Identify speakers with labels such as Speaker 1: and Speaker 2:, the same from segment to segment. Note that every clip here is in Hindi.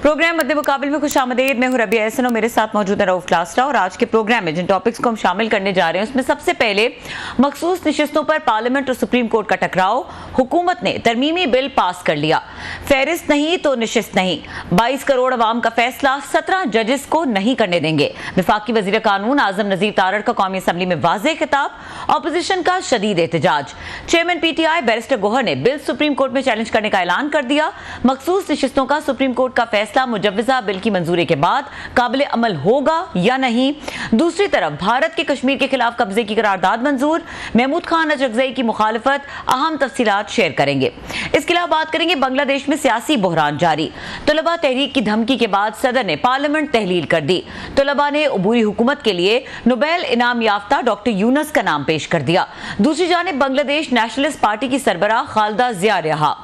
Speaker 1: प्रोग्राम मध्य मुकाबले में खुशामदीद। मैं हूं रबिया एहसन और मेरे साथ मौजूद है रऊफ क्लास्टा। और आज के प्रोग्राम में जिन टॉपिक्स को हम शामिल करने जा रहे हैं उसमें सबसे पहले मखसूस नशिस्तों पर पार्लियामेंट और सुप्रीम कोर्ट का टकराव। हुकूमत ने तरमीमी बिल पास कर लिया, फहरिस्त नहीं तो नशिस्त नहीं। 22 करोड़ अवाम का फैसला 17 जजेस को नहीं करने देंगे। वफाकी वजीर कानून आजम नजीर तारड़ का कौमी असम्बली में वाज़ेह खिताब, ऑपोजिशन का शदीद एहतजाज। चेयरमैन पीटीआई बैरिस्टर गोहर ने बिल सुप्रीम कोर्ट में चैलेंज करने का ऐलान कर दिया। मखसूस नशिस्तों का सुप्रीम कोर्ट का फैसला मुजव्वज़ा बिल की मंजूरी के बाद काबिले अमल होगा या नहीं। दूसरी तरफ भारत के कश्मीर के खिलाफ कब्जे की करारदाद मंजूर। महमूद खान अजगज़ई की मुखालफत। अहम तफसीलात शेयर करेंगे। इसके अलावा बात करेंगे बांग्लादेश में सियासी बहरान जारी। तलबा तहरीक की धमकी के बाद सदर ने पार्लियामेंट तहलील कर दी। तलबा ने अबूरी हुकूमत के लिए नोबेल इनाम याफ्ता डॉक्टर यूनुस का नाम पेश कर दिया। दूसरी जानिब बांग्लादेश नेशनलिस्ट पार्टी की सरबराह खालिदा जिया रहा।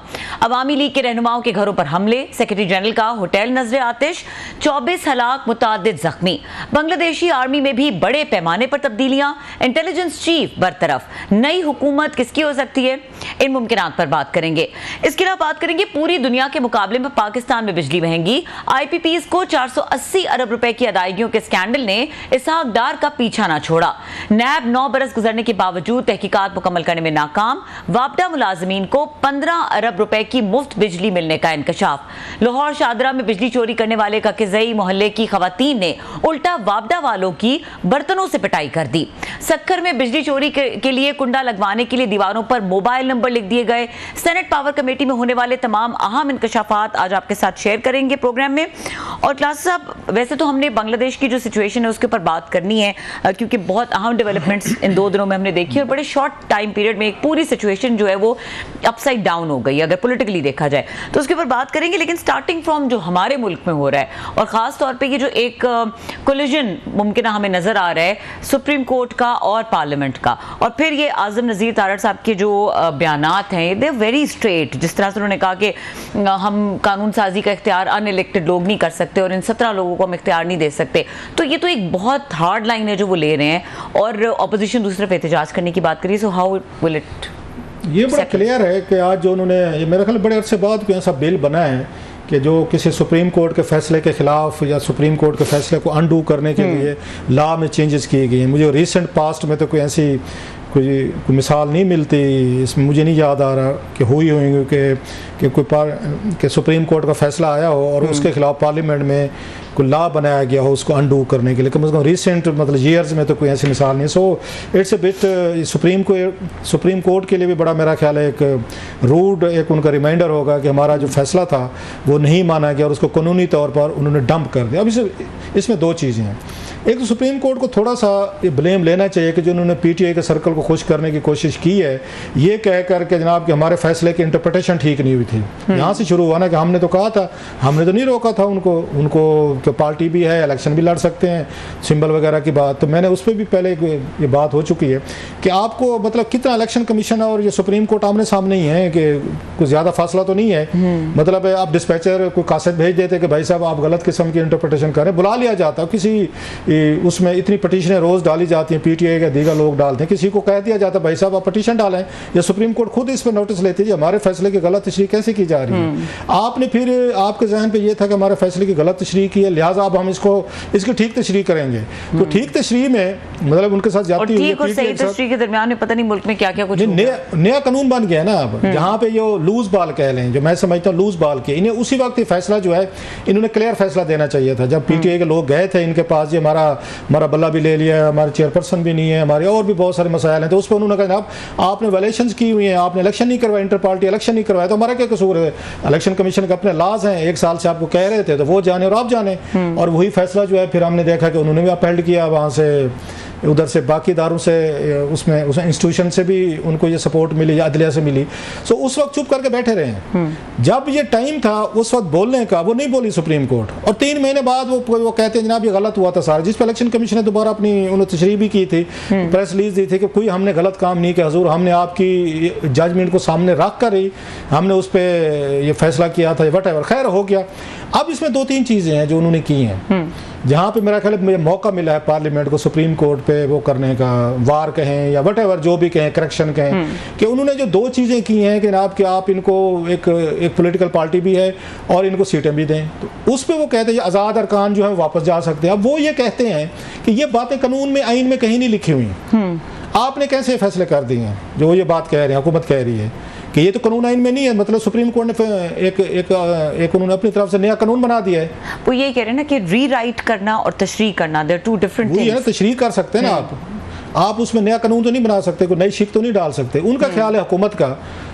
Speaker 1: अवामी लीग के रहनुमाओं के घरों पर हमले। सेक्रेटरी जनरल का होटल नजरे आतिश। 24 हलाक, मुतादिद जख्मी। बांग्लादेशी आर्मी में भी बड़े पैमाने पर तब्दीलियां। Intelligence chief बरतरफ। नई हुकूमत किसकी हो सकती है, इन मुमकिनात पर बात करेंगे। इसके अलावा बात करेंगे पूरी दुनिया के मुकाबले में पाकिस्तान में बिजली महंगी। IPPs को 480 अरब रुपए की अदायगियों के स्कैंडल ने इसहाक डार का पीछा ना छोड़ा। नैब 9 बरस गुजरने के बावजूद तहकीकात मुकम्मल करने में नाकाम। वापडा मुलाजमीन को 15 अरब रुपए की मुफ्त बिजली मिलने का इंकशाफ। लाहौर शादरा में बिजली चोरी करने वाले ककज़ई मोहल्ले की खवातीन ने उल्टा वापडा वालों की बर्तनों से पिटाई कर दी। सक्खर में बिजली चोरी के लिए कुंडा लगवाने के लिए दीवारों पर मोबाइल नंबर लिख दिए गए। सेनेट पावर कमेटी में होने वाले तमाम अहम इंकशाफात आज आपके साथ शेयर करेंगे प्रोग्राम में। और क्लास साहब, वैसे तो हमने बांग्लादेश की जो सिचुएशन है उसके ऊपर बात करनी है क्योंकि बहुत अहम डेवलपमेंट्स इन 2 दिनों में हमने देखी और बड़े शॉर्ट टाइम पीरियड में एक पूरी सिचुएशन जो है वो अपसाइड डाउन हो गई अगर पॉलिटिकली देखा जाए तो उसके ऊपर बात करेंगे। लेकिन स्टार्टिंग फ्रॉम जो हमारे मुल्क में हो रहा है और ख़ास तौर पे ये जो एक कोलिजन मुमकिन हमें नज़र आ रहा है सुप्रीम कोर्ट का और पार्लियामेंट का, और फिर ये आज़म नज़ीर तारड़ साहब के जो बयानात हैं दे वेरी स्ट्रेट। जिस तरह से उन्होंने कहा कि हम कानून साजी का इख्तियार अनइलेक्टेड लोग नहीं कर सकते और इन 17 लोगों को हम इख्तियार नहीं दे सकते, तो ये तो एक बहुत हार्ड लाइन है जो वो ले रहे हैं। और अपोजिशन दूसरे पे एहतजाज करने की बात करिए। सो हाउ विल इट,
Speaker 2: ये बड़ा क्लियर है कि आज जो उन्होंने मेरे ख्याल बड़े अरसे बाद कोई ऐसा बिल बना है कि जो किसी सुप्रीम कोर्ट के फैसले के खिलाफ या सुप्रीम कोर्ट के फैसले को अनडू करने के लिए लॉ में चेंजेस किए गए हैं। मुझे रिसेंट पास्ट में तो कोई ऐसी कोई मिसाल नहीं मिलती, इसमें मुझे नहीं याद आ रहा कि हुई होंगी कि सुप्रीम कोर्ट का फैसला आया हो और उसके खिलाफ पार्लियामेंट में कोई लॉ बनाया गया हो उसको अनडू करने के लिए। कम से कम रिसेंट मतलब ईयर्स में तो कोई ऐसी मिसाल नहीं। So it's a bit supreme court के लिए भी बड़ा मेरा ख्याल है एक रूड एक उनका रिमाइंडर होगा कि हमारा जो फैसला था वो नहीं माना गया और उसको कानूनी तौर पर उन्होंने डंप कर दिया। अब इसमें 2 चीज़ें हैं। एक तो सुप्रीम कोर्ट को थोड़ा सा ये ब्लेम लेना चाहिए कि जो उन्होंने PTI के सर्कल को खुश करने की कोशिश की है ये कह कर के जनाब कि हमारे फैसले की इंटरप्रिटेशन ठीक नहीं हुई थी। यहाँ से शुरू हुआ ना कि हमने तो कहा था, हमने तो नहीं रोका था उनको तो पार्टी भी है, इलेक्शन भी लड़ सकते हैं, सिंबल वगैरह की बात। तो मैंने उस पर भी पहले ये बात हो चुकी है कि आपको मतलब कितना इलेक्शन कमीशन और ये सुप्रीम कोर्ट आमने सामने ही है कि कुछ ज़्यादा फासला तो नहीं है। मतलब आप डिस्पैचर को कासत भेज देते कि भाई साहब आप गलत किस्म की इंटरप्रिटेशन करें, बुला लिया जाता। किसी उसमें इतनी पटिशनें रोज़ डाली जाती हैं, PTI के दीगर लोग डालते हैं, किसी को कह दिया जाता भाई साहब आप पटिशन डालें, या सुप्रीम कोर्ट खुद इस पर नोटिस लेती है हमारे फैसले की गलत तशरीह कैसे की जा रही है। आपने फिर आपके जहन पे ये था कि हमारे फैसले की गलत तशरीह की है, लिहाजा अब हम इसकी ठीक तशरीह करेंगे। तो ठीक तशरीह में मतलब उनके साथ जाती हुई
Speaker 1: ठीक और सही तशरीह के दरमियान में पता नहीं मुल्क में क्या क्या कुछ
Speaker 2: नया कानून बन गया ना अब, जहाँ पे जो लूज बॉल कह लें, जो मैं समझता हूँ लूज बॉल के, इन्हें उसी वक्त फैसला जो है इन्होंने क्लियर फैसला देना चाहिए था। जब PTI के लोग गए थे इनके पास, ये हमारा बल्ला भी ले लिया है, हमारे चेयरपर्सन भी नहीं है, हमारे और भी बहुत सारे मसाइल हैं, तो उस पर उन्होंने कहा आपने वायलेशंस की हुई हैं, आपने इलेक्शन नहीं करवाया, इंटर पार्टी इलेक्शन नहीं करवाया, तो हमारा क्या कसूर है। इलेक्शन कमीशन के अपने लॉज हैं, 1 साल से आपको कह रहे थे तो वो जाने और आप जाने। और वही फैसला जो है फिर हमने देखा कि उन्होंने भी अपील किया वहाँ से, उधर से बाकी इदारों से, उसमें उस इंस्टीट्यूशन से भी उनको ये सपोर्ट मिली या अदलिया से मिली। सो उस वक्त चुप करके बैठे रहे। जब ये टाइम था उस वक्त बोलने का, वो नहीं बोली सुप्रीम कोर्ट, और 3 महीने बाद वो कहते हैं जनाब ये गलत हुआ था सारा, जिस पर इलेक्शन कमीशन ने दोबारा अपनी उन्होंने तशरीह भी की थी, प्रेस रिलीज दी थी कि कोई हमने गलत काम नहीं किया हुजूर, हमने आपकी जजमेंट को सामने रख कर ही हमने उस पर ये फैसला किया था, वट एवर, खैर हो गया। अब इसमें 2-3 चीज़ें हैं जो उन्होंने की हैं, जहाँ पे मेरा ख्याल है मुझे मौका मिला है पार्लियामेंट को सुप्रीम कोर्ट पे वो करने का, वार कहें या वट एवर जो भी कहें, करेक्शन कहें, कि उन्होंने जो 2 चीज़ें की हैं कि आप इनको एक पॉलिटिकल पार्टी भी है और इनको सीटें भी दें, तो उस पर वो कहते हैं आज़ाद अरकान जो है वापस जा सकते हैं। अब वो ये कहते हैं कि ये बातें कानून में, आइन में कहीं नहीं लिखी हुई, आपने कैसे फैसले कर दिए हैं जो ये बात कह रहे हैं, हुकूमत कह रही है कि ये तो कानून आइन में नहीं है, मतलब सुप्रीम कोर्ट ने एक उन्होंने अपनी तरफ से नया कानून बना दिया है।
Speaker 1: वो ये कह रहे हैं ना कि रीराइट करना और तशरीह करना, देयर 2 डिफरेंट थिंग्स।
Speaker 2: वो ये तशरीह कर सकते हैं ना आप उसमें नया कानून तो नहीं बना सकते, कोई नई शिक तो नहीं डाल सकते। उनका ख्याल है हुकूमत का,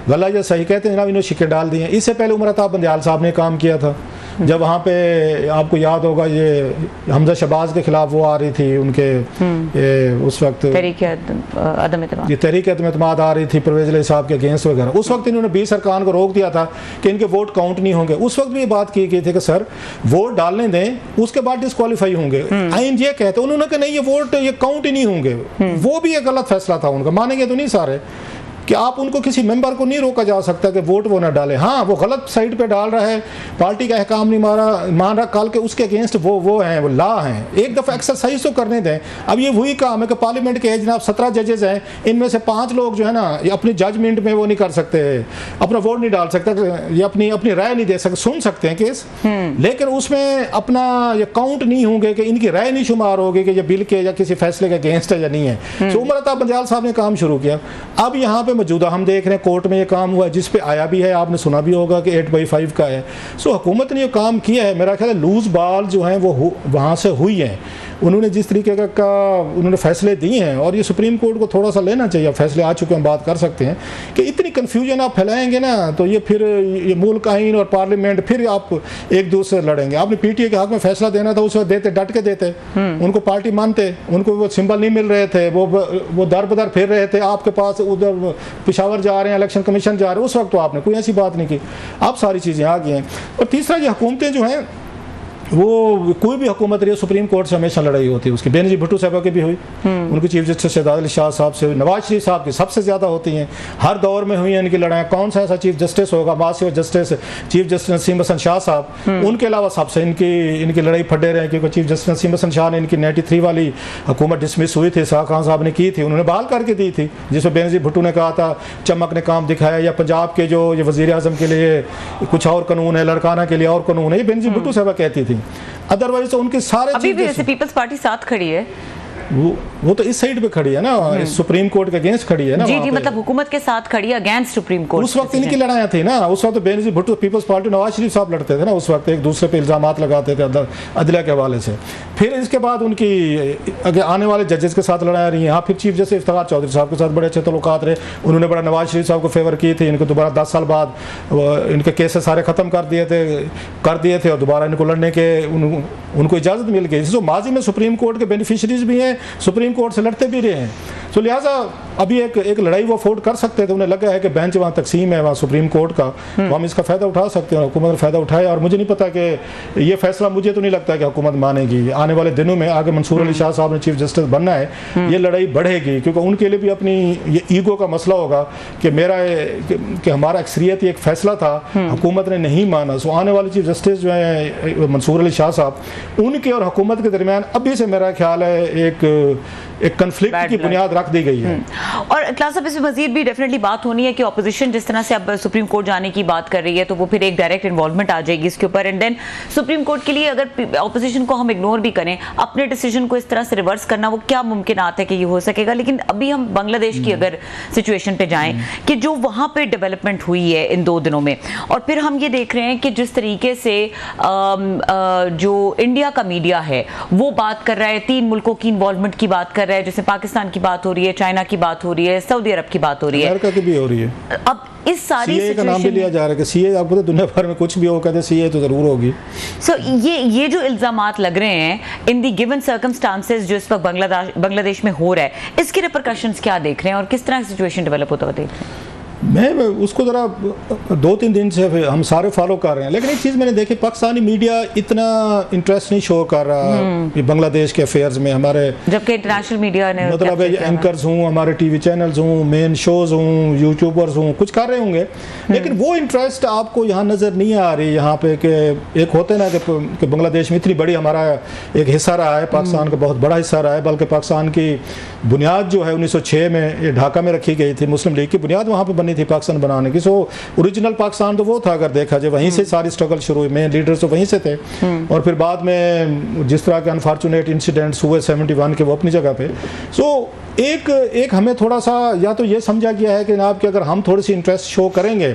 Speaker 2: गला ये सही कहते हैं जनाब, इन्होंने शिकें डाल दी हैं। इससे पहले उमर अता बंदियाल साहब ने काम किया था, जब वहाँ पे आपको याद होगा ये हमजा शहबाज के खिलाफ वो आ रही थी, उनके उस वक्त ये तहरीक अदम एतमाद आ रही थी परवेज़ इलाही साहब के अगेंस्ट वगैरह। उस वक्त इन्होंने 20 अरकान को रोक दिया था कि इनके वोट काउंट नहीं होंगे। उस वक्त भी ये बात की गई थी कि सर वोट डालने दें, उसके बाद डिस्क्वालीफाई होंगे। आइन ये कहते, उन्होंने कहा नहीं ये वोट ये काउंट ही नहीं होंगे। वो भी एक गलत फैसला था उनका, मानेंगे तो नहीं सारे कि आप उनको किसी मेंबर को नहीं रोका जा सकता कि वोट वो ना डाले। हाँ, वो गलत साइड पे डाल रहा है, पार्टी का अहकाम नहीं मान रहा, कल के उसके अगेंस्ट वो हैं, वो ला हैं, एक दफ़ा एक्सरसाइज तो करने दें। अब ये वही काम है कि पार्लियामेंट के जनाब 17 जजेस हैं, इनमें से 5 लोग जो है ना ये अपनी जजमेंट में वो नहीं कर सकते, अपना वोट नहीं डाल सकते, ये अपनी राय नहीं दे सकते, सुन सकते हैं केस, लेकिन उसमें अपना ये काउंट नहीं होंगे कि इनकी राय नहीं शुमार होगी कि ये बिल के या किसी फैसले के अगेंस्ट है या नहीं है। तो उमर अता बंदियाल साहब ने काम शुरू किया। अब यहाँ पे मौजूदा हम देख रहे हैं कोर्ट में ये काम हुआ, जिस पे आया भी है, आपने सुना भी होगा कि 8/5 का है। सो हुकूमत ने ये काम किया है, मेरा ख्याल है लूज बॉल जो हैं वो वहाँ से हुई हैं। उन्होंने जिस तरीके का उन्होंने फैसले दिए हैं, और ये सुप्रीम कोर्ट को थोड़ा सा लेना चाहिए, फैसले आ चुके हैं, हम बात कर सकते हैं कि इतनी कन्फ्यूजन आप फैलाएंगे ना तो ये फिर ये मुल्क आइन और पार्लियामेंट फिर आप एक दूसरे से लड़ेंगे। आपने पीटीए के हक में फैसला देना था, उस वक्त देते, डट के देते, उनको पार्टी मानते, उनको वो सिंबल नहीं मिल रहे थे, वो दर बदर फिर रहे थे आपके पास, उधर पिशावर जा रहे हैं, इलेक्शन कमीशन जा रहे हैं, उस वक्त तो आपने कोई ऐसी बात नहीं की। अब सारी चीज़ें आ गई हैं। और तीसरा, ये हुकूमतें जो हैं वो कोई भी हुकूमत रही है, सुप्रीम कोर्ट से हमेशा लड़ाई होती है उसकी। बेनजीर भुट्टो साहबा की भी हुई, उनकी चीफ जस्टिस शहजाद अली शाह साहब से, नवाज शरीफ साहब की सबसे ज़्यादा होती हैं, हर दौर में हुई हैं इनकी लड़ाई। कौन सा ऐसा चीफ जस्टिस होगा, massive justice chief justice Naseem Hasan Shah साहब, उनके अलावा सबसे इनकी लड़ाई फटे रहे, क्योंकि चीफ जस्टिस नसीम हसन शाह ने इनकी 93 वाली हुकूमत डिसमिस हुई थी, शाह खान साहब ने की थी, उन्होंने बहाल करके दी थी, जिसमें बेनजीर भुट्टो ने कहा था चमक ने काम दिखाया, या पंजाब के जो ये वज़ीर आज़म के लिए कुछ और कानून है, लड़काना के लिए और कानून है, ये बेनजीर भुट्टो साहबा कहती थी। अदरवाइज तो उनके सारे
Speaker 1: अभी भी जैसे पीपल्स पार्टी साथ खड़ी है,
Speaker 2: वो तो इस साइड पे खड़ी है ना, सुप्रीम कोर्ट के अगेंस्ट खड़ी है ना।
Speaker 1: जी, मतलब हुकूमत के साथ खड़ी है अगेंस्ट सुप्रीम कोर्ट।
Speaker 2: उस वक्त इनकी लड़ाइयाँ थी ना, उस वक्त बेनजीर भुट्टो पीपल्स पार्टी नवाज शरीफ साहब लड़ते थे ना, उस वक्त एक दूसरे पे इल्जामात लगाते थे अदलिया के हवाले से। फिर इसके बाद उनकी आने वाले जजेस के साथ लड़ाई रही है। हाँ, फिर चीफ जस्टिस इफ्तिखार चौधरी साहब के साथ बड़े अच्छे तलुकात रहे, उन्होंने बड़ा नवाज शरीफ साहब को फेवर की थी, इनको दोबारा 10 साल बाद इनके केसेस सारे ख़त्म कर दिए थे और दोबारा इनको लड़ने के उनको इजाज़त मिल गई। जो माजी में सुप्रीम कोर्ट के बेनिफिशरीज भी हैं, सुप्रीम कोर्ट से लड़ते भी रहे हैं, तो लिहाजा अभी एक लड़ाई वो अफोर्ड कर सकते थे। उन्हें लगा है कि बेंच वहाँ तकसीम है, वहाँ सुप्रीम कोर्ट का, तो हम इसका फ़ायदा उठा सकते हैं, हुकूमत फ़ायदा उठाए। और मुझे नहीं पता कि ये फैसला, मुझे तो नहीं लगता कि हुकूमत मानेगी। आने वाले दिनों में आगे मंसूर अली शाह साहब ने चीफ जस्टिस बनना है, ये लड़ाई बढ़ेगी, क्योंकि उनके लिए भी अपनी ये ईगो का मसला होगा कि हमारा अक्सरियती एक फ़ैसला था, हुकूमत ने नहीं माना। सो आने वाले चीफ जस्टिस जो है मंसूर अली शाह साहब, उनके और हुकूमत के दरमियान अभी से मेरा ख्याल है एक कन्फ्लिक्ट की बुनियाद रख दी गई है।
Speaker 1: और क्लास साहब, इसमें मजीद भी डेफिनेटली बात होनी है कि ऑपोजिशन जिस तरह से अब सुप्रीम कोर्ट जाने की बात कर रही है, तो वो फिर एक डायरेक्ट इन्वॉल्वमेंट आ जाएगी इसके ऊपर। एंड देन सुप्रीम कोर्ट के लिए अगर ऑपोजिशन को हम इग्नोर भी करें, अपने डिसीजन को इस तरह से रिवर्स करना, वो क्या मुमकिन आता है कि ये हो सकेगा। लेकिन अभी हम बांग्लादेश की अगर सिचुएशन पे जाएं कि जो वहाँ पे डेवलपमेंट हुई है इन 2 दिनों में, और फिर हम ये देख रहे हैं कि जिस तरीके से जो इंडिया का मीडिया है वो बात कर रहा है, 3 मुल्कों की इन्वॉल्वमेंट की बात कर रहा है, जैसे पाकिस्तान की बात हो रही है, चाइना की बात हो रही है, सऊदी अरब की बात हो रही है,
Speaker 2: अमेरिका की भी हो रही है।
Speaker 1: अब इस सारी
Speaker 2: सीए का नाम भी लिया जा रहा है कि सीए, आपको तो दुनिया भर में कुछ भी हो, कहते सीए तो जरूर होगी।
Speaker 1: सो ये जो इल्जामात लग रहे हैं इन दी गिवन सर्कमस्टांसेस जो इस वक्त बांग्लादेश में हो रहा है, इसके रिपरकशंस क्या देख रहे हैं और किस तरह की सिचुएशन डेवलप होता हुआ देख रहे हैं?
Speaker 2: मैं उसको ज़रा 2-3 दिन से हम सारे फॉलो कर रहे हैं, लेकिन एक चीज़ मैंने देखी, पाकिस्तानी मीडिया इतना इंटरेस्ट नहीं शो कर रहा बांग्लादेश के अफेयर्स में हमारे,
Speaker 1: जबकि इंटरनेशनल मीडिया ने
Speaker 2: मतलब एंकर्स हूँ, हमारे टीवी चैनल्स हूँ, मेन शोज़ हूँ, यूट्यूबर्स हूँ, कुछ कर रहे होंगे, लेकिन वो इंटरेस्ट आपको यहाँ नज़र नहीं आ रही यहाँ पे कि एक होते ना कि बांग्लादेश में इतनी बड़ी हमारा एक हिस्सा रहा है, पाकिस्तान का बहुत बड़ा हिस्सा रहा है, बल्कि पाकिस्तान की बुनियाद जो है 1906 में ये ढाका में रखी गई थी, मुस्लिम लीग की बुनियाद वहाँ पे बनी थी पाकिस्तान बनाने की। सो ओरिजिनल पाकिस्तान तो वो था, अगर देखा जाए वहीं से सारी स्ट्रगल शुरू हुई, मेन लीडर्स तो वहीं से थे, और फिर बाद में जिस तरह के अनफॉर्चुनेट इंसिडेंट्स हुए 71 के, वो अपनी जगह पे। सो एक हमें थोड़ा सा या तो ये समझा गया है कि जनाब कि अगर हम थोड़ी सी इंटरेस्ट शो करेंगे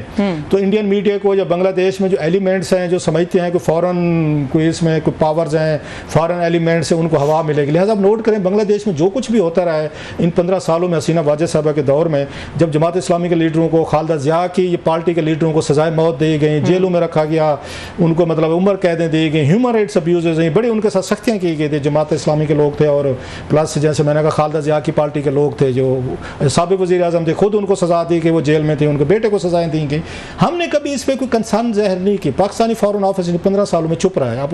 Speaker 2: तो इंडियन मीडिया को या बांग्लादेश में जो एलिमेंट्स हैं जो समझते हैं कि फ़ॉरेन कोई इसमें कोई पावर्स हैं, फॉरेन एलिमेंट्स हैं, उनको हवा मिलेगी। लिहाजा आप नोट करें बांग्लादेश में जो कुछ भी होता रहा है इन 15 सालों में, हसीना वाजेद साहबा के दौर में, जब जमात इस्लामी के लीडरों को, खालिदा जिया की ये पार्टी के लीडरों को सजाए मौत दी गई, जेलों में रखा गया, उनको मतलब उम्र कैदें दी गई, ह्यूमन राइट्स अब्यूजेज हैं, बड़ी उनके साथ सख्तियाँ की गई थी, जमात इस्लामी के लोग थे, और प्लस जैसे मैंने कहा खालिदा जिया की पार्टी के लोग थे जो साबिक वज़ीर आज़म थे, खुद उनको सजा दी कि वो जेल में थे, उनके बेटे को सजाएं दी गई। हमने कभी इस पर कोई कंसर्न ज़ाहिर नहीं की। पाकिस्तानी फॉरेन ऑफिस 15 सालों में चुप रहा है, आप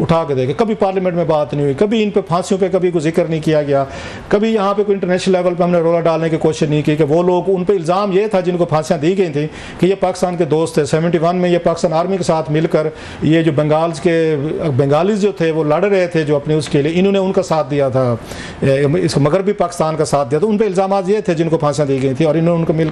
Speaker 2: उठा के देखें, कभी पार्लियामेंट में बात नहीं हुई, कभी इन पे फांसियों पे कभी कोई जिक्र नहीं किया गया, कभी यहाँ पे कोई इंटरनेशनल लेवल पे हमने रोला डालने की कोशिश नहीं की कि वो लोग, उन पर इल्ज़ाम ये था जिनको फांसियाँ दी गई थी कि ये पाकिस्तान के दोस्त थे। 71 में ये पाकिस्तान आर्मी के साथ मिलकर ये जो बंगालीज जो थे वो लड़ रहे थे जो अपने उसके लिए, इन्होंने उनका साथ दिया था, इसको मगरबी पाकिस्तान का साथ दिया, तो उन पर इल्ज़ाम ये थे जिनको फांसियाँ दी गई थी, और इन्होंने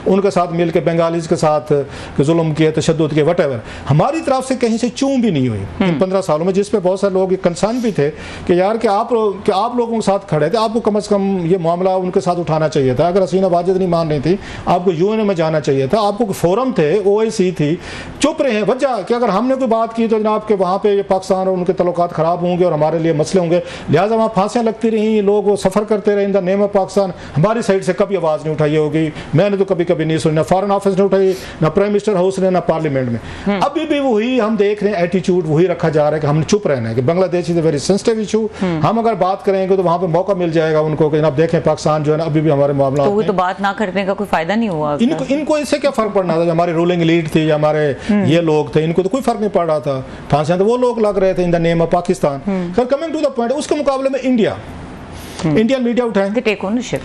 Speaker 2: उनके साथ मिलकर बंगालीज के साथ जुल्म किए, तशद्दुद किए, वटेवर। हमारी तरफ से कहीं से चूं भी नहीं हुई इन 15 सालों में, जिस पे बहुत सारे लोग कंसर्न भी थे कि यार कि आप लोगों के साथ खड़े थे, आपको कम से कम ये मामला उनके साथ उठाना चाहिए था। अगर हसीना वाजेद नहीं मान रही थी, आपको यूएन में जाना चाहिए था, आपको फोरम थे, OIC थी, चुप रहे हैं। वजह कि अगर हमने कोई बात की तो जनाब के वहाँ पे पाकिस्तान और उनके तल्लुकात खराब होंगे और हमारे लिए मसले होंगे, लिहाजा वहाँ फांसियाँ लगती रहीं, लोग सफ़र करते रहे इन द नेम ऑफ पाकिस्तान। हमारी साइड से कभी आवाज़ नहीं उठाई होगी, मैंने तो कभी कभी नहीं सुनी, ना फॉरेन ऑफिस ने उठाई, ना प्राइम मिनिस्टर हाउस ने, ना पार्लियामेंट में। अभी भी वही हम देख रहे हैं, एटीट्यूड वही रखा जा रहा है कि हमने चुप रहना है, कि Bangladesh is a very sensitive issue. हम अगर बात करेंगे तो वहाँ पे मौका मिल जाएगा उनको कि आप देखें पाकिस्तान जो है ना अभी भी हमारे मामला,
Speaker 1: तो बात ना करने का कोई फायदा नहीं हुआ।
Speaker 2: इनको इससे क्या फर्क पड़ना था, हमारी रूलिंग लीड थी या हमारे ये लोग थे, इनको तो कोई फर्क नहीं पड़ रहा था, फांसियां तो वो लोग लग रहे थे in the name of Pakistan. Sir coming to the point, उसके मुकाबले में इंडियन मीडिया उठाएंगे
Speaker 1: टेक ओनरशिप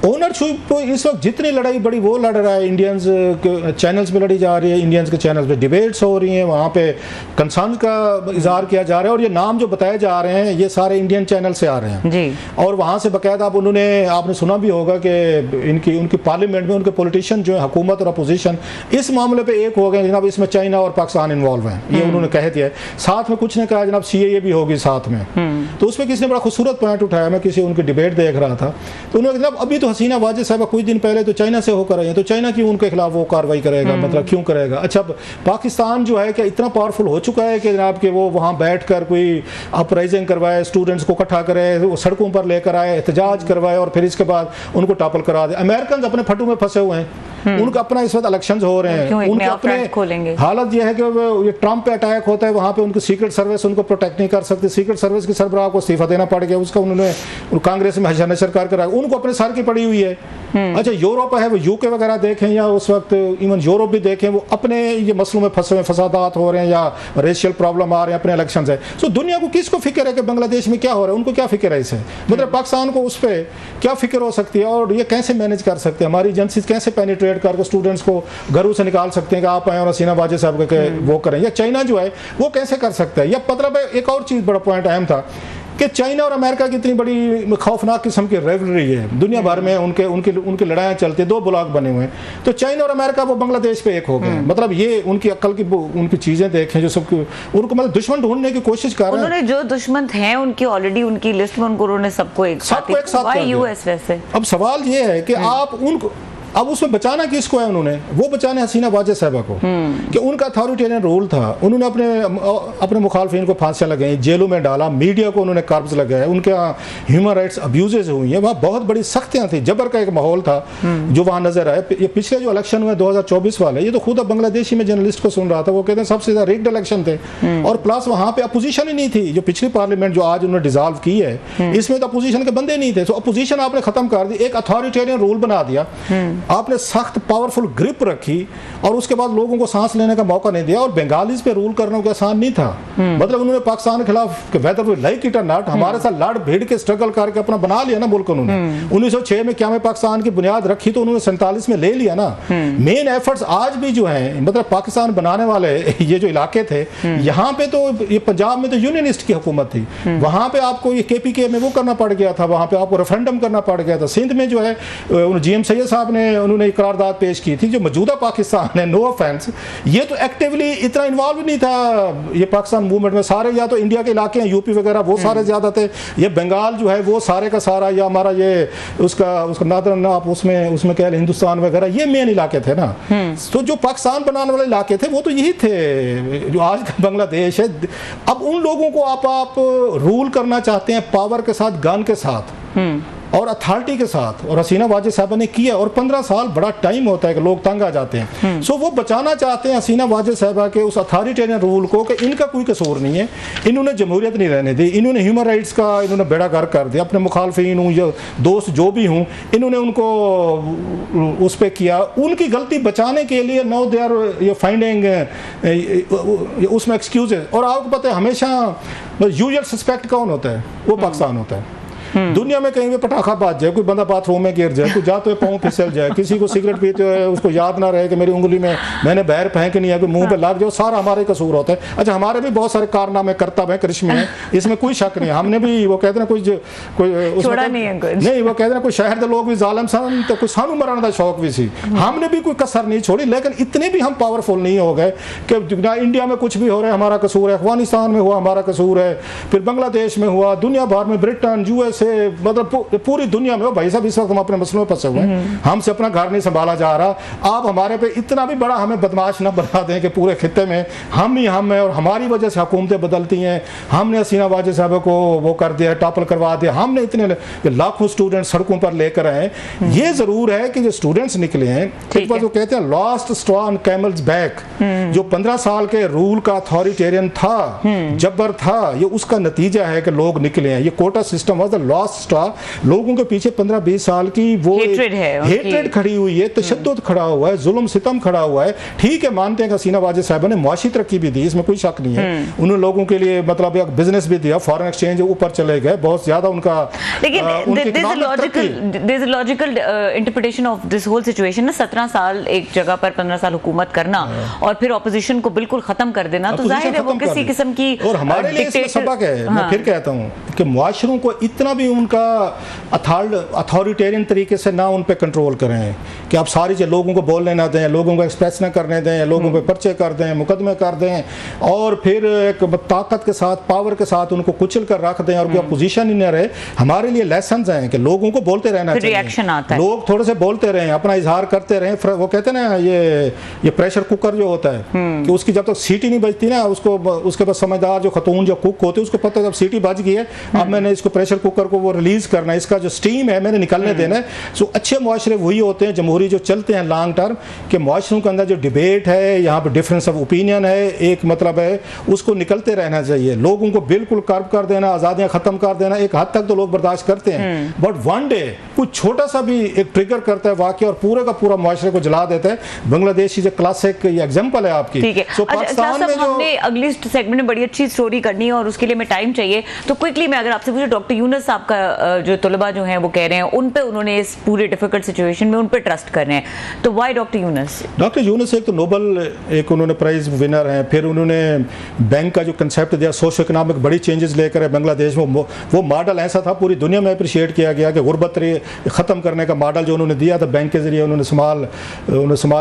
Speaker 2: ओनरशिप। इस वक्त जितनी लड़ाई बड़ी वो लड़ रहा है, इंडियंस के चैनल्स पे लड़ी जा रही है, इंडियंस के चैनल्स पे डिबेट्स हो रही हैं, वहाँ पे कंसर्न का इजहार किया जा रहा है, और ये नाम जो बताए जा रहे हैं ये सारे इंडियन चैनल से आ रहे हैं जी। और वहाँ से बाकायदा आपने सुना भी होगा कि उनकी पार्लियामेंट में उनके पॉलिटिशियन जो है, हुकूमत और अपोजिशन, इस मामले पर एक हो गए जनाब, इसमें चाइना और पाकिस्तान इन्वॉल्व हैं, ये उन्होंने कह दिया है। साथ में कुछ ने कहा जनाब CAA भी होगी साथ में, तो उसमें किसी ने बड़ा खूबसूरत पॉइंट उठाया, मैं किसी उनकी डिबेट देख रहा था, तो उन्होंने जनाब अभी तो हसीना वाजेद साहब कुछ दिन पहले तो चाइना से होकर आई है, तो चाइना क्यों उनके खिलाफ वो कार्रवाई करेगा, मतलब क्यों करेगा। अच्छा पाकिस्तान जो है क्या इतना पावरफुल हो चुका है कि जनाब कि वो वहाँ बैठकर कोई अपराइजिंग करवाए, स्टूडेंट्स को इकट्ठा करे, वो सड़कों पर लेकर आए, एहतजाज करवाए, और फिर इसके बाद उनको टॉपल करा दे। अमेरिकन अपने फटू में फंसे हुए हैं, उनका अपना इस वक्त इलेक्शन हो रहे हैं, उनके अपने हालत यह है कि ये ट्रंप पे अटैक होता है, वहाँ पे उनकी सीक्रेट सर्विस उनको प्रोटेक्ट नहीं कर सकती, सीक्रेट सर्विस के सरबराह को इस्तीफा देना पड़ गया, उसका उन्होंने कांग्रेस में हशर कर कर उनको अपने सर की पड़ी हुई है। अच्छा यूरोप है, वो UK वगैरह देखें या उस वक्त इवन यूरोप भी देखें, वो अपने ये मसलों में फंसे हुए, फसादात हो रहे हैं या रेशियल प्रॉब्लम आ रहे हैं, अपने इलेक्शन है। सो दुनिया को किसको फिक्र है कि बांग्लादेश में क्या हो रहा है, उनको क्या फिक्र है इससे, मतलब पाकिस्तान को उस पर क्या फिक्र हो सकती है, और ये कैसे मैनेज कर सकते हैं, हमारी एजेंसी कैसे पेनिट्रेट करके स्टूडेंट्स को घरों से निकाल सकते हैं कि आप आए और हसीना वाजेद साहब के वो करें, या चाइना जो है वो कैसे कर सकता है। या मतलब एक और चीज़ बड़ा पॉइंट अहम था कि चाइना और अमेरिका की इतनी बड़ी खौफनाक किस्म की रिवलरी है दुनिया भर में, उनकी लड़ाइयाँ चलती, 2 ब्लॉक बने हुए हैं, तो चाइना और अमेरिका वो बांग्लादेश पे एक हो गए। मतलब ये उनकी अक्ल की उनकी चीजें देखें जो सबको उनको मतलब दुश्मन ढूंढने की कोशिश कर रहे हैं।
Speaker 1: उन्होंने जो दुश्मन हैं उनकी ऑलरेडी उनकी लिस्ट में उन्होंने सबको एक साथ यूएस वैसे।
Speaker 2: अब सवाल ये है कि आप उनको अब उसमें बचाना किसको है, उन्होंने वो बचाना हसीना वाजेद साहबा को कि उनका अथॉरिटेरियन रूल था, उन्होंने अपने मुखालफिन को फांसियां लगाई, जेलों में डाला, मीडिया को उन्होंने कर्ब्स लगाए, उनके यहाँ ह्यूमन राइट्स अब्यूजेज हुई हैं, वहाँ बहुत बड़ी सख्तियाँ थी, जबर का एक माहौल था जो वहाँ नजर आए। ये पिछले जो इलेक्शन हुए 2024 वाले, ये तो खुद अब बांग्लादेशी में जर्नलिस्ट को सुन रहा था, वो कहते हैं सबसे ज्यादा रिग्ड इलेक्शन थे, और प्लस वहाँ पे अपोजिशन ही नहीं थी। जो पिछली पार्लियामेंट जो आज उन्होंने डिजॉल्व की है, इसमें तो अपोजिशन के बंदे नहीं थे, तो अपोजिशन आपने खत्म कर दी, एक अथॉरिटेरियन रूल बना दिया आपने सख्त पावरफुल ग्रिप रखी और उसके बाद लोगों को सांस लेने का मौका नहीं दिया। और बंगालीज पे रूल करना कोई आसान नहीं था। मतलब उन्होंने पाकिस्तान के खिलाफ वेदर वी लाइक इट और नॉट हमारे साथ लड़ भिड़ के स्ट्रगल करके अपना बना लिया ना मुल्क। उन्होंने 1906 में क्या में पाकिस्तान की बुनियाद रखी तो उन्होंने 47 में ले लिया ना। मेन एफर्ट्स आज भी जो है मतलब पाकिस्तान बनाने वाले ये जो इलाके थे, यहाँ पे तो ये पंजाब में तो यूनियनिस्ट की हुकूमत थी, वहां पे आपको ये KPK में वो करना पड़ गया था, वहां पे आपको रेफरेंडम करना पड़ गया था। सिंध में जो है GM सैयद साहब ने उन्होंने करारदाद पेश की थी। जो मौजूदा पाकिस्तान है, नो ऑफेंस, ये तो एक्टिवली इतना इन्वॉल्व नहीं था ये पाकिस्तान मूवमेंट में। सारे या तो इंडिया के इलाके हैं, यूपी वगैरह, वो सारे ज्यादा थे। ये बंगाल जो है वो सारे का सारा, या हमारा ये उसका नादर आप उसमें कह लें हिंदुस्तान वगैरह, ये मेन इलाके थे ना। तो जो पाकिस्तान बनाने वाले इलाके थे वो तो यही थे जो आज का बांग्लादेश है। अब उन लोगों को आप रूल करना चाहते हैं पावर के साथ, गन के साथ और अथॉरिटी के साथ, और हसीना वाजेद साहबा ने किया। और 15 साल बड़ा टाइम होता है कि लोग तंग आ जाते हैं। सो वो बचाना चाहते हैं हसीना वाजेद साहबा के उस अथॉरिटेरियन रूल को कि इनका कोई कसूर नहीं है, इन्होंने जमहूरियत नहीं रहने दी, इन्होंने ह्यूमन राइट्स का इन्होंने बेड़ा गर्क कर दिया। अपने मुखालफिन हूँ या दोस्त जो भी हूँ, इन्होंने उनको उस पर किया। उनकी गलती बचाने के लिए नो दे आर ये फाइंडिंग उसमें एक्सक्यूजेज। और आपको पता है हमेशा यूजुअल सस्पेक्ट कौन होता है? वो पाकिस्तान होता है। दुनिया में कहीं भी पटाखा बाज जाए, कोई बंदा बाथरूम में गिर जाए, कोई जाते हुए पाँव फिसल जाए, किसी को सिगरेट पीते हुए उसको याद ना रहे कि मेरी उंगली में मैंने बहर फेंक नहीं है, कोई मुंह पे लग जाए, सारा हमारे कसूर होता है। अच्छा, हमारे भी बहुत सारे कारनामे करतब हैं, करिश्मे हैं, इसमें कोई शक नहीं है। हमने भी वो कहते हैं कोई नहीं, वो कहते हैं कोई शहर के लोग भी जालिम सन तो कोई सानू मरने का शौक भी सी, हमने भी कोई कसर नहीं छोड़ी। लेकिन इतने भी हम पावरफुल नहीं हो गए कि इंडिया में कुछ भी हो रहा है हमारा कसूर है, अफगानिस्तान में हुआ हमारा कसूर है, फिर बांग्लादेश में हुआ, दुनिया भर में, ब्रिटेन, USA, मतलब पूरी दुनिया में। भाई साहब इस वक्त हम अपने मसलों में फंसे हुए हैं, हमसे अपना घर नहीं संभाला जा रहा। आप हमारे पे इतना भी बड़ा हमें बदमाश न बना दें कि पूरे खित्ते में हम ही हम हैं और हमारी वजह से हुकूमतें बदलती हैं। हमने हसीना वाजेद साहब को वो कर दिया, टॉपल करवा दिया, हमने इतने लाखों स्टूडेंट सड़कों पर लेकर आए। ये जरूर है कि जो स्टूडेंट्स निकले हैं, एक बार जो कहते हैं last straw on camel's back, जो 15 साल के रूल का अथॉरिटेरियन था, जबर था, ये उसका नतीजा है कि लोग निकले हैं। ये quota system was the lost straw. लोगों के पीछे 15-20 साल की वो हेट्रेड खड़ी हुई है, तशद्दुद खड़ा हुआ है, जुल्म सितम खड़ा हुआ है। ठीक है, मानते हैं कि हसीना वाजेद साहब ने मुआशी तरक्की भी दी, इसमें कोई शक नहीं है। उन्होंने लोगों के लिए मतलब एक बिजनेस भी दिया, फॉरेन एक्सचेंज ऊपर चले गए, बहुत ज्यादा उनका।
Speaker 1: लेकिन there is a logical interpretation of this whole situation ना। 17 साल एक जगह पर 15 साल हुकूमत करना और फिर ऑपोजिशन को बिल्कुल खत्म कर देना, तो जाहिर है वो किसी किस्म की।
Speaker 2: और हमारे लिए इसमें सबक है। मैं फिर कहता हूँ कि मुआशरों को इतना भी उनका अथॉरिटेरियन तरीके से ना उन पे कंट्रोल करें कि आप सारी चीज़ लोगों को बोलने ना दें, लोगों को एक्सप्रेस ना करने दें, लोगों पे पर्चे कर दें, मुकदमे कर दें, और फिर एक ताकत के साथ, पावर के साथ उनको कुचल कर रख दें और कोई अपोजिशन ही न रहे। हमारे लिए लेसन्स हैं कि लोगों को बोलते रहना चाहिए,
Speaker 1: रिएक्शन आता है,
Speaker 2: लोग थोड़े से बोलते रहें, अपना इजहार करते रहें। वो कहते हैं ना ये प्रेशर कुकर जो होता है कि उसकी जब तक सीटी नहीं बजती ना, उसको उसके बाद समझदार जो खतून जो कुक होते हैं उसको पता है जब सीटी बज गई है अब मैंने इसको प्रेशर कुकर को वो रिलीज करना है, इसका जो स्टीम है मैंने निकलने देना है। सो अच्छे मुआशरे वही होते हैं जमहूरी जो चलते हैं लॉन्ग टर्म, कि मुआशरों के अंदर जो डिबेट है, यहाँ पर डिफरेंस ऑफ ओपिनियन है, एक मतलब है, उसको निकलते रहना चाहिए। लोगों को बिल्कुल कर्ब कर देना, आज़ादियाँ ख़त्म कर देना, एक हद तक तो लोग बर्दाश्त करते हैं, बट वन डे कुछ छोटा सा भी एक ट्रिगर करता है वाकया और पूरे का पूरा मुआशरे को जला देता है। बांग्लादेश की जो क्लासिक एग्जाम्पल है आपकी।
Speaker 1: ठीक है, पाकिस्तान में हमने अगली सेगमेंट में बड़ी अच्छी स्टोरी करनी है और उसके लिए हमें टाइम चाहिए, तो क्विकली मैं अगर आपसे पूछूं, डॉक्टर यूनुस साहब का जो तलबा जो हैं वो कह रहे हैं उन पे उन्होंने इस पूरे डिफिकल्ट सिचुएशन में उन पे ट्रस्ट कर रहे हैं, तो why doctor Yunus?
Speaker 2: Doctor Yunus एक तो नोबल एक उन्होंने प्राइज विनर हैं, फिर उन्होंने बैंक का जो कंसेप्ट दिया, सोशो इकोनॉमिक बड़ी चेंजेस लेकर है बांग्लादेश में। वो मॉडल ऐसा था पूरी दुनिया में अप्रिशिएट किया गया कि गुर्बत ख़त्म करने का मॉडल जो उन्होंने दिया था बैंक के जरिए, उन्होंने स्मॉल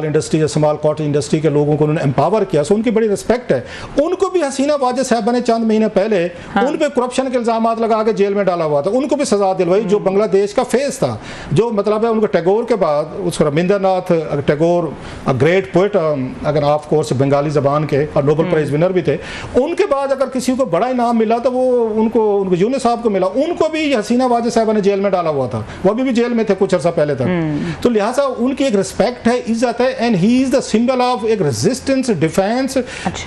Speaker 2: इंडस्ट्री या स्मॉल कॉटेज इंडस्ट्री के लोगों को उन्होंने एम्पावर किया। सो उनकी बड़ी रिस्पेक्ट है। उनको भी हसीना वाजेद साहब ने चंद महीने पहले उन पे करप्शन के इल्जाम लगा के जेल में डाला हुआ था, उनको भी सजा दिलवाई, जो बांग्लादेश का फेस था, जो मतलब है उनको टैगोर के बाद उसको रविंद्रनाथ टैगोर ग्रेट पोएट अगर ऑफ कोर्स बंगाली जबान के और नोबेल प्राइज विनर भी थे, उनके बाद अगर किसी को बड़ा इनाम मिला तो वो उनको यूनुस साहब को मिला। उनको भी हसीना वाजेद साहब ने जेल में डाला हुआ था, वो अभी भी जेल में थे कुछ अर्सा पहले तक। तो लिहाजा उनकी एक रिस्पेक्ट है, इज्जत है, and he is the symbol of एक रेजिस्टेंस डिफेंस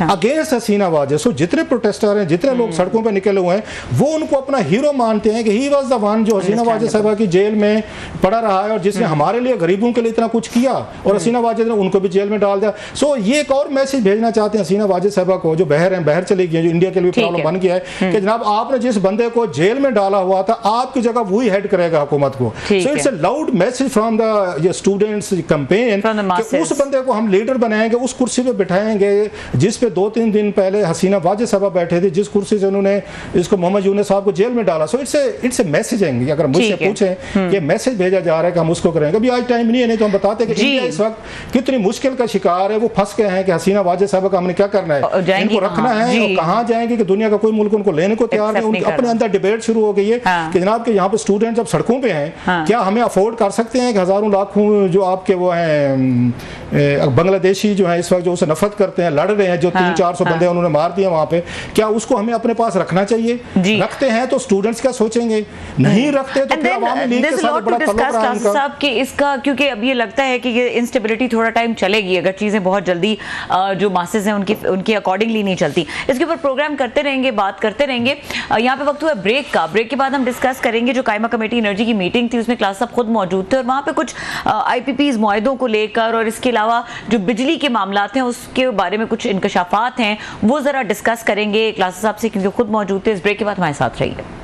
Speaker 2: अगेंस्ट हसीना वाजेद। सो जितने प्रोटेस्टर हैं, जितने लोग सड़कों पर निकले हुए हैं, वो उनको अपना हीरो मानते हैं। हैं कि ही वाज द वन जो हसीना वाजेद साहिबा की जेल में पड़ा रहा है और जिसने हमारे लिए गरीबों के लिए इतना कुछ किया, और हसीना वाजेद ने उनको भी जेल में डाल दिया। सो ये एक और मैसेज भेजना चाहते हैं हसीना वाजेद साहिबा को, जो बाहर चली गई है, जो इंडिया के लिए प्रॉब्लम बन गया है, कि जनाब आपने जिस बंदे को जेल में डाला हुआ था, आपकी जगह वही हेड करेगा हुकूमत को। So it's a loud message from the students campaign कि उस बंदे को हम लीडर बनाएंगे, उस कुर्सी पे बिठाएंगे जिस पे 2-3 दिन पहले हसीना वाजेद साहबा बैठे थे, जिस कुर्सी से उन्होंने इसको मोहम्मद यूनुस साहब को जेल में डाला। सो इट्स ए मैसेजिंग, अगर मुझसे पूछें कि मैसेज भेजा जा रहा है कि हम उसको करेंगे। अभी आज टाइम नहीं है, नहीं तो हम बताते कि इंडिया इस वक्त कितनी मुश्किल का शिकार है, वो फंस गए हैं कि हसीना वाजेद साहब का हमने क्या करना है, इनको रखना है और कहाँ जाएंगे कि दुनिया का कोई मुल्क उनको लेने को तैयार नहीं। अपने अंदर डिबेट शुरू हो गई है कि जनाब के यहाँ पे स्टूडेंट जब सड़कों पे हैं, क्या हमें अफोर्ड कर सकते हैं कि हजारों लाखों जो आपके वो हैं बांग्लादेशी जो है इस वक्त जो उसे नफरत करते हैं, लड़ रहे हैं, जो 300-400 बंदे उन्होंने मार दिए वहां पे, क्या उसको हमें अपने पास रखना चाहिए? रखते हैं तो स्टूडेंट्स क्या सोचेंगे, नहीं रखते तो फिर अवामी लीग के साथ बड़ा तल्लुक रहा है इनका।
Speaker 1: साहब कि इसका, क्योंकि अब ये लगता है कि ये इंस्टेबिलिटी थोड़ा टाइम चलेगी अगर चीजें बहुत जल्दी जो मासेस हैं उनकी अकॉर्डिंगली नहीं चलती। इसके ऊपर प्रोग्राम करते रहेंगे, बात करते रहेंगे। यहाँ पे वक्त हुआ ब्रेक का। ब्रेक के बाद हम डिस्कस करेंगे जो कायमा कमेटी एनर्जी की मीटिंग थी, उसमें क्लास साहब खुद मौजूद थे और वहाँ पे कुछ IPPs मुआहदों को लेकर और इसके अलावा जो बिजली के मामलात हैं उसके बारे में कुछ इंकशाफात हैं, वो जरा डिस्कस करेंगे क्लास साहब से, क्योंकि खुद मौजूद थे। इस ब्रेक के बाद हमारे साथ रहिए।